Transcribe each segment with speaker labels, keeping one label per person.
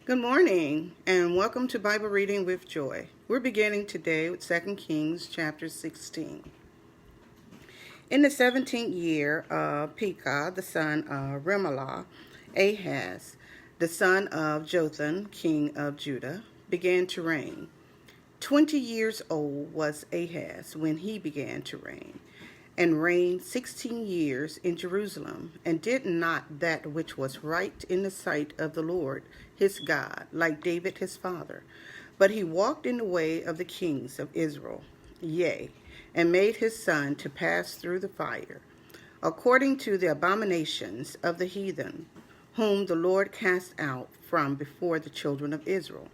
Speaker 1: Good morning and welcome to Bible Reading with Joy. We're beginning today with 2 Kings chapter 16. In the 17th year of Pekah, the son of Remaliah, Ahaz, the son of Jotham, king of Judah, began to reign. 20 years old was Ahaz when he began to reign, and reigned 16 years in Jerusalem, and did not that which was right in the sight of the Lord his God, like David his father. But he walked in the way of the kings of Israel, yea, and made his son to pass through the fire, according to the abominations of the heathen, whom the Lord cast out from before the children of Israel.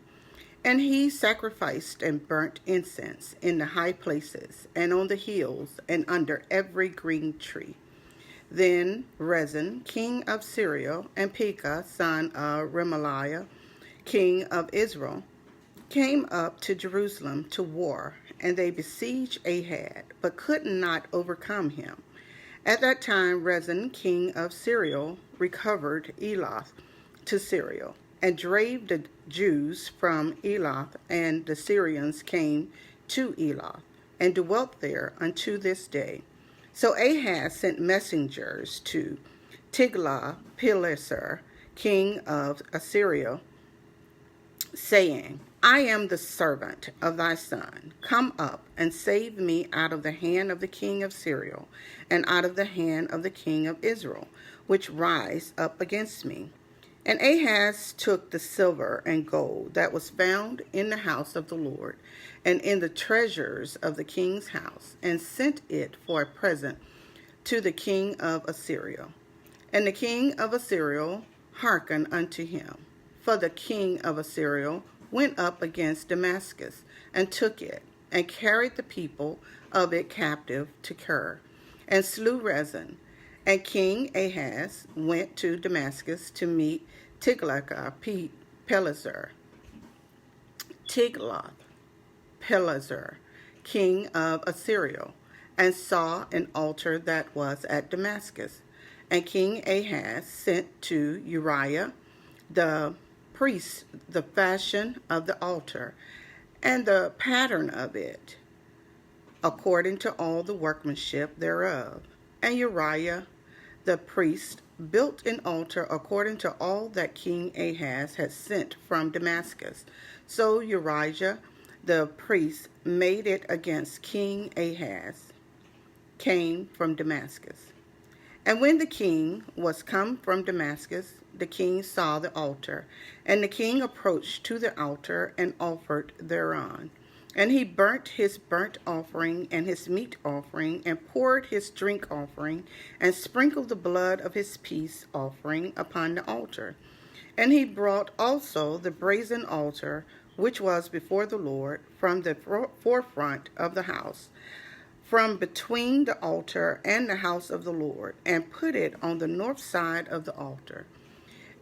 Speaker 1: And he sacrificed and burnt incense in the high places, and on the hills, and under every green tree. Then Rezin, king of Syria, and Pekah, son of Remaliah, king of Israel, came up to Jerusalem to war, and they besieged Ahaz, but could not overcome him. At that time Rezin, king of Syria, recovered Elath to Syria, and drave the Jews from Elath, and the Syrians came to Elath, and dwelt there unto this day. So Ahaz sent messengers to Tiglath-Pileser, king of Assyria, saying, I am the servant of thy son. Come up and save me out of the hand of the king of Syria, and out of the hand of the king of Israel, which rise up against me. And Ahaz took the silver and gold that was found in the house of the Lord, and in the treasures of the king's house, and sent it for a present to the king of Assyria. And the king of Assyria hearkened unto him. For the king of Assyria went up against Damascus, and took it, and carried the people of it captive to Kir, and slew Rezin. And King Ahaz went to Damascus to meet Tiglath-Pileser, king of Assyria, and saw an altar that was at Damascus. And King Ahaz sent to Uriah the priest the fashion of the altar, and the pattern of it, according to all the workmanship thereof. And Uriah the priest built an altar according to all that King Ahaz had sent from Damascus. So Uriah the priest made it against King Ahaz, came from Damascus. And when the king was come from Damascus, the king saw the altar, and the king approached to the altar and offered thereon. And he burnt his burnt offering and his meat offering, and poured his drink offering, and sprinkled the blood of his peace offering upon the altar. And he brought also the brazen altar, which was before the Lord, from the forefront of the house, from between the altar and the house of the Lord, and put it on the north side of the altar.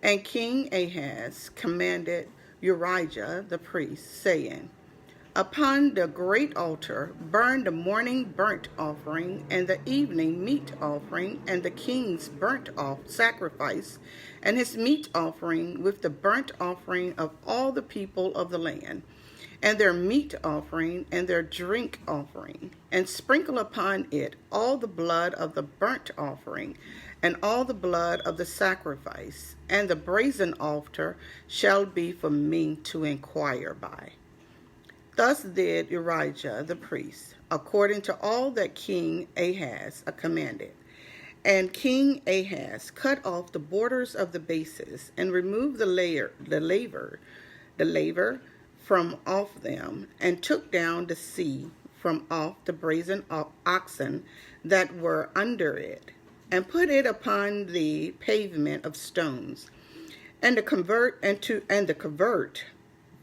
Speaker 1: And King Ahaz commanded Uriah the priest, saying, Upon the great altar burn the morning burnt offering, and the evening meat offering, and the king's burnt sacrifice, and his meat offering, with the burnt offering of all the people of the land, and their meat offering, and their drink offering, and sprinkle upon it all the blood of the burnt offering, and all the blood of the sacrifice, and the brazen altar shall be for me to inquire by. Thus did Uriah the priest, according to all that King Ahaz commanded. And King Ahaz cut off the borders of the bases, and removed the laver from off them, and took down the sea from off the brazen oxen that were under it, and put it upon the pavement of stones, and the covert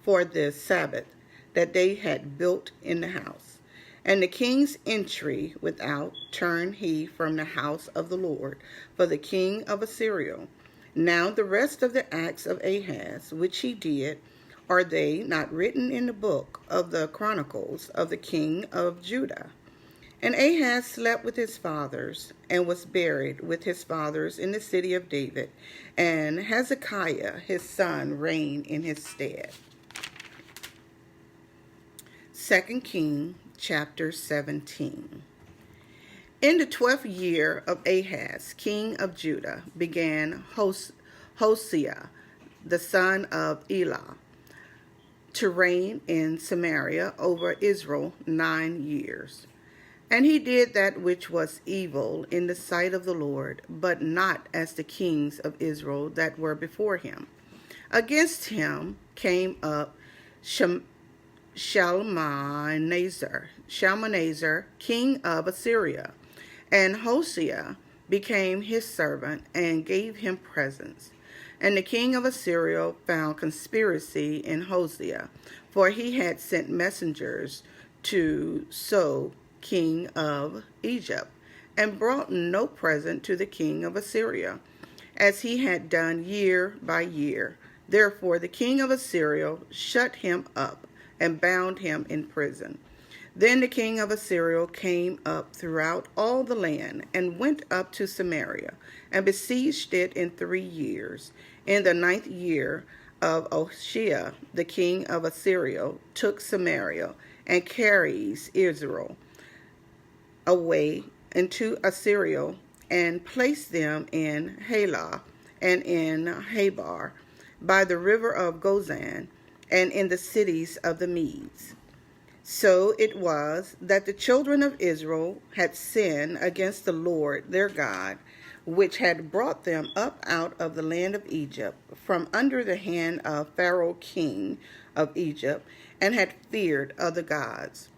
Speaker 1: for the Sabbath that they had built in the house. And the king's entry without turned he from the house of the Lord, for the king of Assyria. Now the rest of the acts of Ahaz, which he did, are they not written in the book of the Chronicles of the king of Judah? And Ahaz slept with his fathers, and was buried with his fathers in the city of David, and Hezekiah his son reigned in his stead. 2 Kings chapter 17. In the 12th year of Ahaz, king of Judah, began Hosea, the son of Elah, to reign in Samaria over Israel 9 years. And he did that which was evil in the sight of the Lord, but not as the kings of Israel that were before him. Against him came up Shalmaneser, king of Assyria, and Hosea became his servant and gave him presents. And the king of Assyria found conspiracy in Hosea, for he had sent messengers to So, king of Egypt, and brought no present to the king of Assyria, as he had done year by year. Therefore the king of Assyria shut him up and bound him in prison. Then the king of Assyria came up throughout all the land, and went up to Samaria, and besieged it in 3 years. In the 9th year of Hoshea, the king of Assyria took Samaria, and carries Israel away into Assyria, and placed them in Halah, and in Habar, by the river of Gozan, and in the cities of the Medes. So it was that the children of Israel had sinned against the Lord their God, which had brought them up out of the land of Egypt, from under the hand of Pharaoh king of Egypt, and had feared other gods,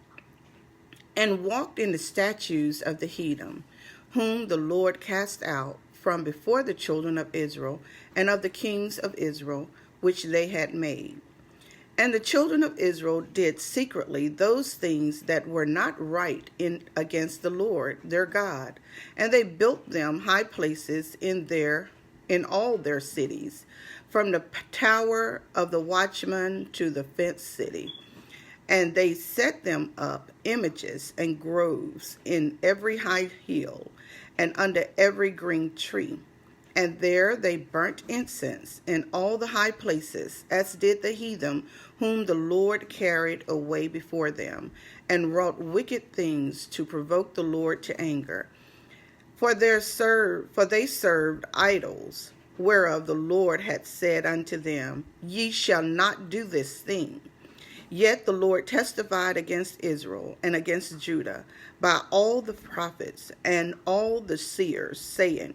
Speaker 1: and walked in the statutes of the heathen, whom the Lord cast out from before the children of Israel, and of the kings of Israel, which they had made. And the children of Israel did secretly those things that were not right against the Lord their God, and they built them high places in all their cities, from the tower of the watchman to the fenced city. And they set them up images and groves in every high hill, and under every green tree. And there they burnt incense in all the high places, as did the heathen, whom the Lord carried away before them, and wrought wicked things to provoke the Lord to anger. For they served idols, whereof the Lord had said unto them, Ye shall not do this thing. Yet the Lord testified against Israel and against Judah by all the prophets and all the seers, saying,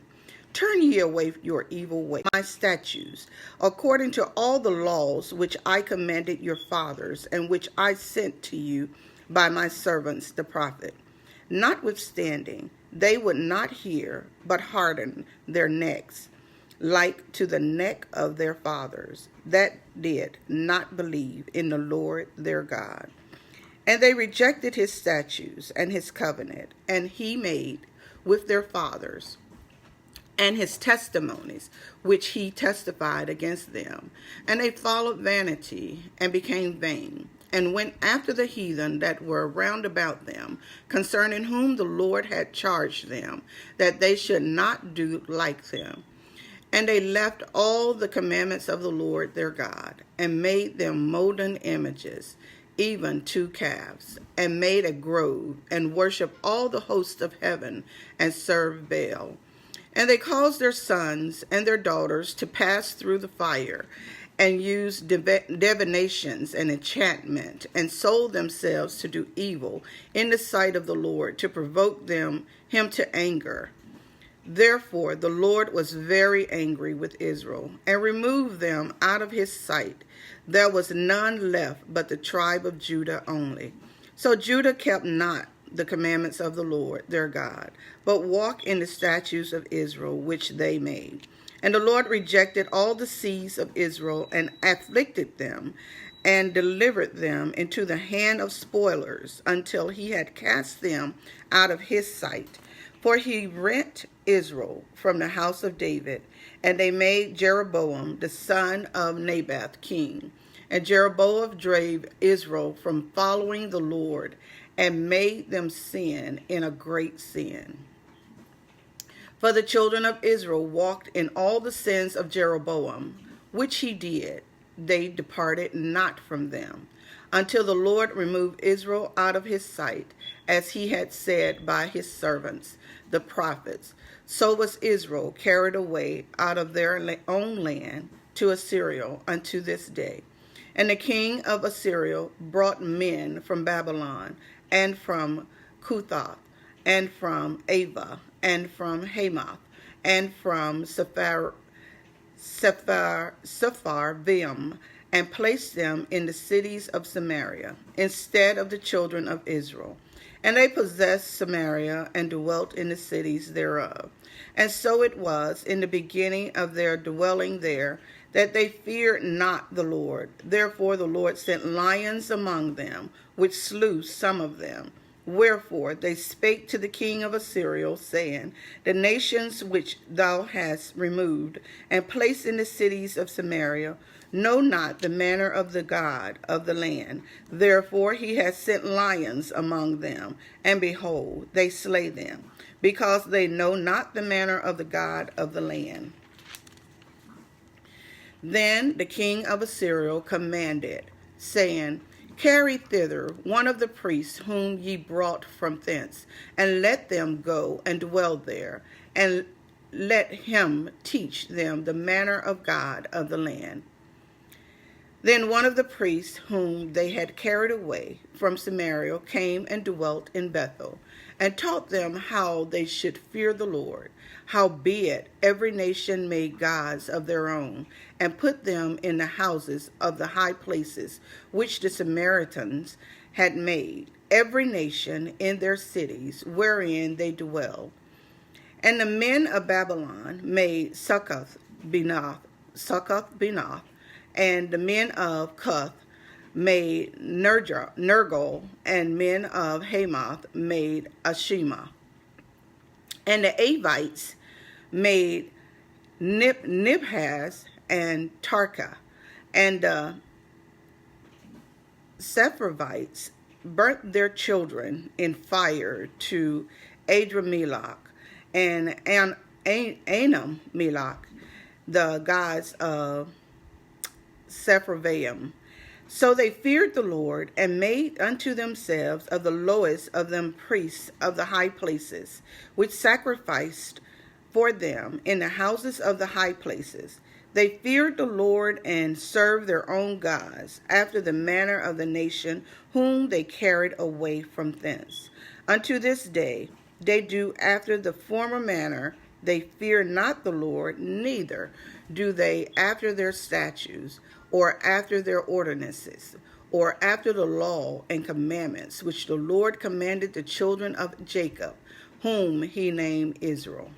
Speaker 1: Turn ye away your evil way, my statutes, according to all the laws which I commanded your fathers, and which I sent to you by my servants the prophet. Notwithstanding, they would not hear, but hardened their necks, like to the neck of their fathers, that did not believe in the Lord their God. And they rejected his statutes and his covenant, and he made with their fathers, and his testimonies, which he testified against them. And they followed vanity, and became vain, and went after the heathen that were round about them, concerning whom the Lord had charged them, that they should not do like them. And they left all the commandments of the Lord their God, and made them molten images, even 2 calves, and made a grove, and worshipped all the hosts of heaven, and served Baal. And they caused their sons and their daughters to pass through the fire, and used divinations and enchantment, and sold themselves to do evil in the sight of the Lord, to provoke him to anger. Therefore the Lord was very angry with Israel, and removed them out of his sight. There was none left but the tribe of Judah only. So Judah kept not the commandments of the Lord their God, but walked in the statutes of Israel which they made. And the Lord rejected all the seeds of Israel, and afflicted them, and delivered them into the hand of spoilers, until he had cast them out of his sight. For he rent Israel from the house of David, and they made Jeroboam the son of Nebat king. And Jeroboam drave Israel from following the Lord, and made them sin in a great sin. For the children of Israel walked in all the sins of Jeroboam, which he did. They departed not from them, until the Lord removed Israel out of his sight, as he had said by his servants, the prophets. So was Israel carried away out of their own land to Assyria unto this day. And the king of Assyria brought men from Babylon, and from Cutha, and from Ava, and from Hamath, and from Sepharvaim, and placed them in the cities of Samaria, instead of the children of Israel. And they possessed Samaria, and dwelt in the cities thereof. And so it was in the beginning of their dwelling there, that they feared not the Lord. Therefore the Lord sent lions among them, which slew some of them. Wherefore they spake to the king of Assyria, saying, the nations which thou hast removed, and placed in the cities of Samaria, know not the manner of the God of the land. Therefore he has sent lions among them, and behold, they slay them, because they know not the manner of the God of the land. Then the king of Assyria commanded, saying, carry thither one of the priests whom ye brought from thence, and let them go and dwell there, and let him teach them the manner of God of the land. Then one of the priests whom they had carried away from Samaria came and dwelt in Bethel, and taught them how they should fear the Lord. Howbeit every nation made gods of their own, and put them in the houses of the high places which the Samaritans had made, every nation in their cities wherein they dwell. And the men of Babylon made Succoth-Benoth, and the men of Cuth made Nergal, and men of Hamath made Ashima. And the Avites made Nibhaz and Tarka, and the Sepharvites burnt their children in fire to Adramelech and Anammelech, the gods of Sepharvaim. So they feared the Lord, and made unto themselves of the lowest of them priests of the high places, which sacrificed for them in the houses of the high places. They feared the Lord, and served their own gods, after the manner of the nation whom they carried away from thence. Unto this day they do after the former manner. They fear not the Lord, neither do they after their statutes, or after their ordinances, or after the law and commandments which the Lord commanded the children of Jacob, whom he named Israel,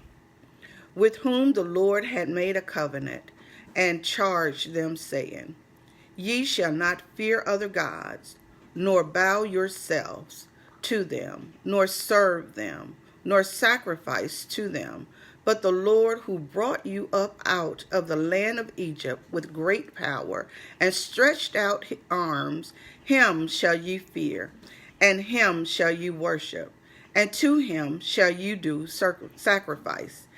Speaker 1: with whom the Lord had made a covenant, and charged them, saying, ye shall not fear other gods, nor bow yourselves to them, nor serve them, nor sacrifice to them. But the Lord, who brought you up out of the land of Egypt with great power, and stretched out his arms, him shall ye fear, and him shall ye worship, and to him shall you do sacrifice.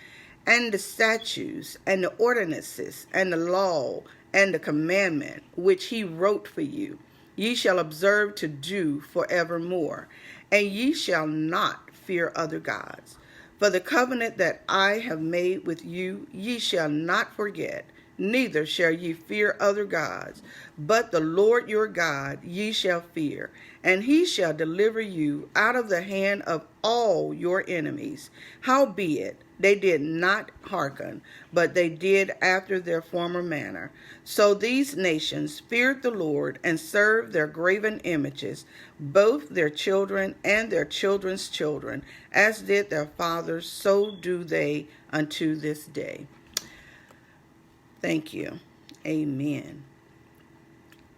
Speaker 1: And the statutes, and the ordinances, and the law, and the commandment, which he wrote for you, ye shall observe to do forevermore, and ye shall not fear other gods. For the covenant that I have made with you, ye shall not forget, neither shall ye fear other gods. But the Lord your God ye shall fear, and he shall deliver you out of the hand of all your enemies. Howbeit they did not hearken, but they did after their former manner. So these nations feared the Lord, and served their graven images, both their children and their children's children, as did their fathers, so do they unto this day. Thank you. Amen.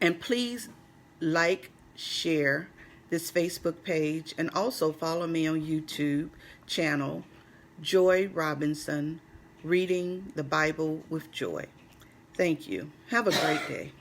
Speaker 1: And please like, share this Facebook page, and also follow me on YouTube channel, Joy Robinson, Reading the Bible with Joy. Thank you. Have a great day.